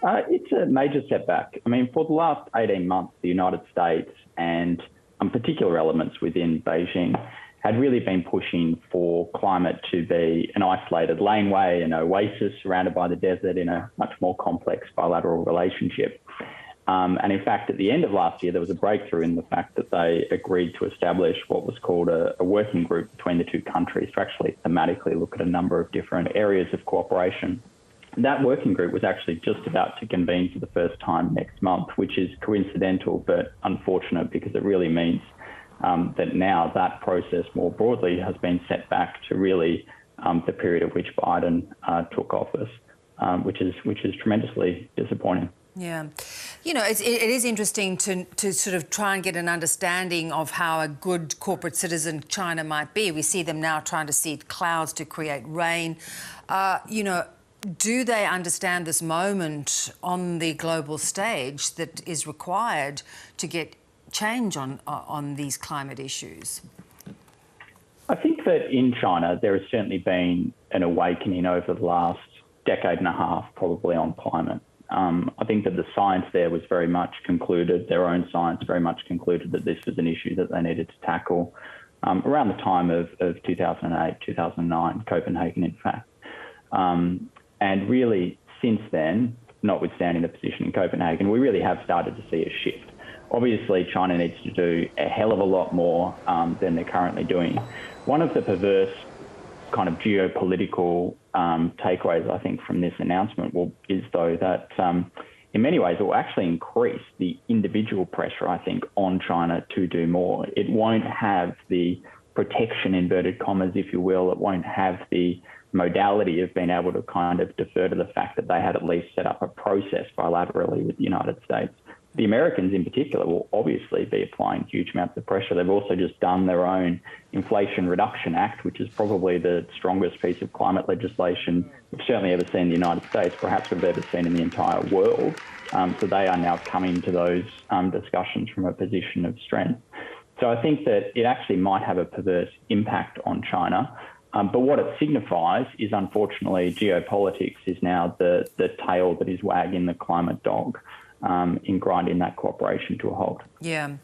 It's a major setback. I mean, for the last 18 months, the United States and particular elements within Beijing had really been pushing for climate to be an isolated laneway, an oasis surrounded by the desert in a much more complex bilateral relationship. And in fact, at the end of last year, there was a breakthrough in the fact that they agreed to establish what was called a working group between the two countries to actually thematically look at a number of different areas of cooperation. That working group was actually just about to convene for the first time next month, which is coincidental but unfortunate because it really means that now that process more broadly has been set back to really the period at which Biden took office, which is tremendously disappointing. Yeah. You know, it is interesting to sort of try and get an understanding of how a good corporate citizen China might be. We see them now trying to seed clouds to create rain. You know, do they understand this moment on the global stage that is required to get change on these climate issues? I think that in China, there has certainly been an awakening over the last decade and a half, probably, on climate. I think that the science there was very much concluded, their own science very much concluded that this was an issue that they needed to tackle around the time of 2008, 2009, Copenhagen, in fact. And really, since then, notwithstanding the position in Copenhagen, we really have started to see a shift. Obviously, China needs to do a hell of a lot more than they're currently doing. One of the perverse kind of geopolitical takeaways, I think, from this announcement is, though, that in many ways it will actually increase the individual pressure, I think, on China to do more. It won't have the protection, inverted commas, if you will. It won't have the modality of being able to kind of defer to the fact that they had at least set up a process bilaterally with the United States. The Americans in particular will obviously be applying huge amounts of pressure. They've also just done their own Inflation Reduction Act, which is probably the strongest piece of climate legislation we've certainly ever seen in the United States, perhaps we've ever seen in the entire world. So they are now coming to those discussions from a position of strength. So I think that it actually might have a perverse impact on China. But what it signifies is, unfortunately, geopolitics is now the tail that is wagging the climate dog in grinding that cooperation to a halt. Yeah.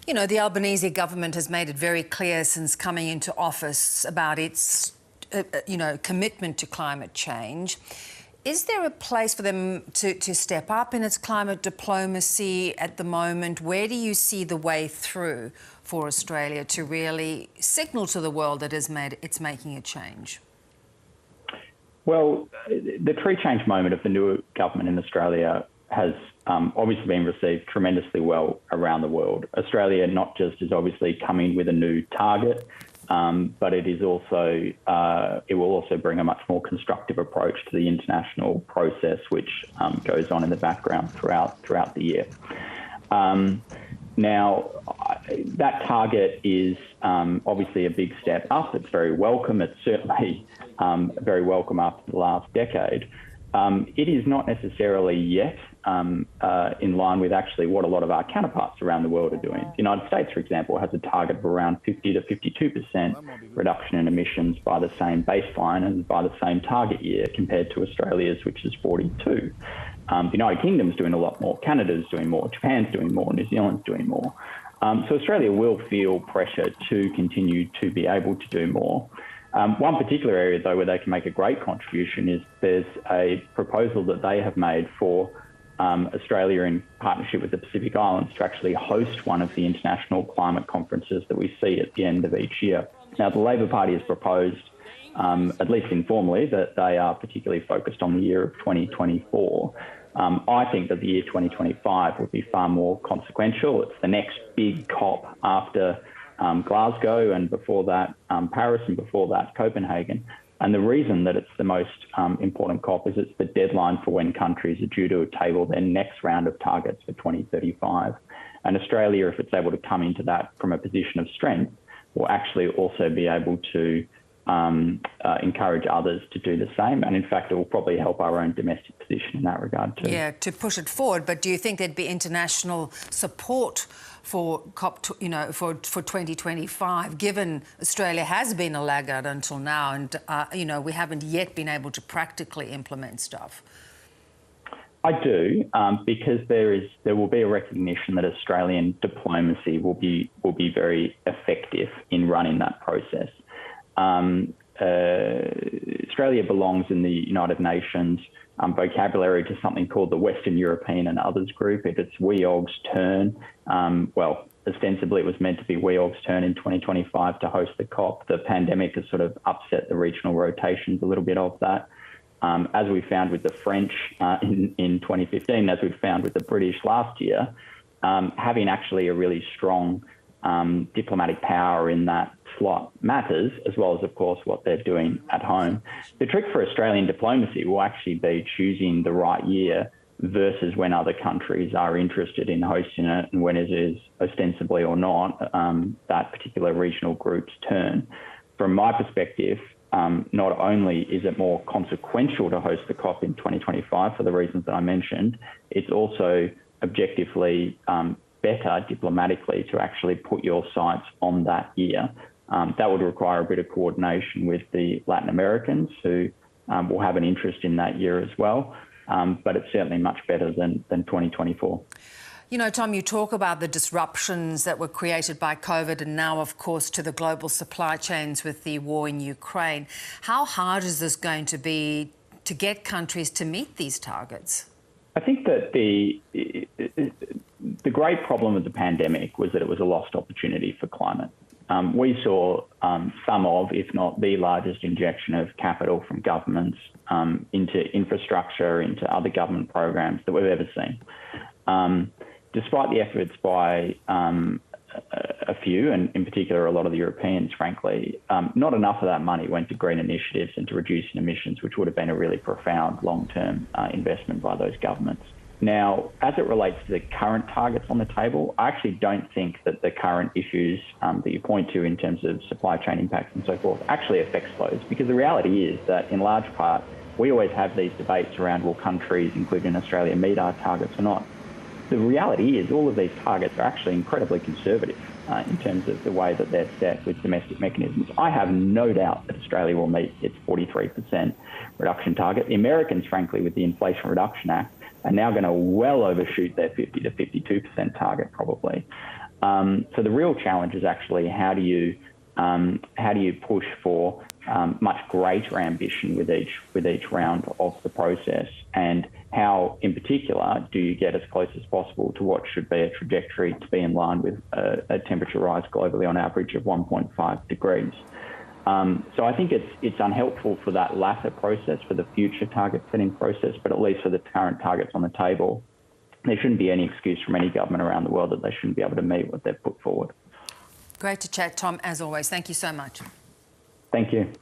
You know, the Albanese government has made it very clear since coming into office about its, commitment to climate change. Is there a place for them to step up in its climate diplomacy at the moment? Where do you see the way through for Australia to really signal to the world that it's making a change? Well, the tree change moment of the new government in Australia has obviously been received tremendously well around the world. Australia not just is obviously coming with a new target, but it is also it will also bring a much more constructive approach to the international process, which goes on in the background throughout the year. Now, that target is obviously a big step up. It's very welcome. It's certainly very welcome after the last decade. It is not necessarily yet in line with actually what a lot of our counterparts around the world are doing. The United States, for example, has a target of around 50 to 52% reduction in emissions by the same baseline and by the same target year compared to Australia's, which is 42. The United Kingdom's doing a lot more, Canada's doing more, Japan's doing more, New Zealand's doing more. So Australia will feel pressure to continue to be able to do more. One particular area, though, where they can make a great contribution is there's a proposal that they have made for Australia in partnership with the Pacific Islands to actually host one of the international climate conferences that we see at the end of each year. Now, the Labor Party has proposed, at least informally, that they are particularly focused on the year of 2024. I think that the year 2025 will be far more consequential. It's the next big COP after Glasgow, and before that Paris, and before that Copenhagen. And the reason that it's the most important COP is it's the deadline for when countries are due to table their next round of targets for 2035. And Australia, if it's able to come into that from a position of strength, will actually also be able to encourage others to do the same. And in fact, it will probably help our own domestic position in that regard too. Yeah, to push it forward. But do you think there'd be international support for COP, for 2025, given Australia has been a laggard until now, and we haven't yet been able to practically implement stuff? I do, because there will be a recognition that Australian diplomacy will be very effective in running that process. Australia belongs in the United Nations vocabulary to something called the Western European and Others Group. It's WEOG's turn. Well, ostensibly it was meant to be WEOG's turn in 2025 to host the COP. The pandemic has sort of upset the regional rotations a little bit of that. As we found with the French in 2015, as we found with the British last year, having actually a really strong diplomatic power in that slot matters, as well as, of course, what they're doing at home. The trick for Australian diplomacy will actually be choosing the right year versus when other countries are interested in hosting it and when it is ostensibly or not that particular regional group's turn. From my perspective, not only is it more consequential to host the COP in 2025 for the reasons that I mentioned, it's also objectively better diplomatically to actually put your sights on that year. That would require a bit of coordination with the Latin Americans who will have an interest in that year as well, but it's certainly much better than 2024. You know, Thom, you talk about the disruptions that were created by COVID and now, of course, to the global supply chains with the war in Ukraine. How hard is this going to be to get countries to meet these targets? I think that the great problem with the pandemic was that it was a lost opportunity for climate. We saw some of, if not the largest injection of capital from governments into infrastructure, into other government programs that we've ever seen. Despite the efforts by a few, and in particular a lot of the Europeans, frankly, not enough of that money went to green initiatives and to reducing emissions, which would have been a really profound long-term investment by those governments. Now, as it relates to the current targets on the table, I actually don't think that the current issues that you point to in terms of supply chain impacts and so forth actually affects those, because the reality is that in large part, we always have these debates around will countries, including Australia, meet our targets or not. The reality is all of these targets are actually incredibly conservative in terms of the way that they're set with domestic mechanisms. I have no doubt that Australia will meet its 43% reduction target. The Americans, frankly, with the Inflation Reduction Act, are now going to well overshoot their 50 to 52% target probably. So the real challenge is actually how do you push for much greater ambition with each round of the process, and how, in particular, do you get as close as possible to what should be a trajectory to be in line with a temperature rise globally on average of 1.5 degrees. So I think it's unhelpful for that latter process, for the future target setting process, but at least for the current targets on the table, there shouldn't be any excuse from any government around the world that they shouldn't be able to meet what they've put forward. Great to chat, Thom, as always. Thank you so much. Thank you.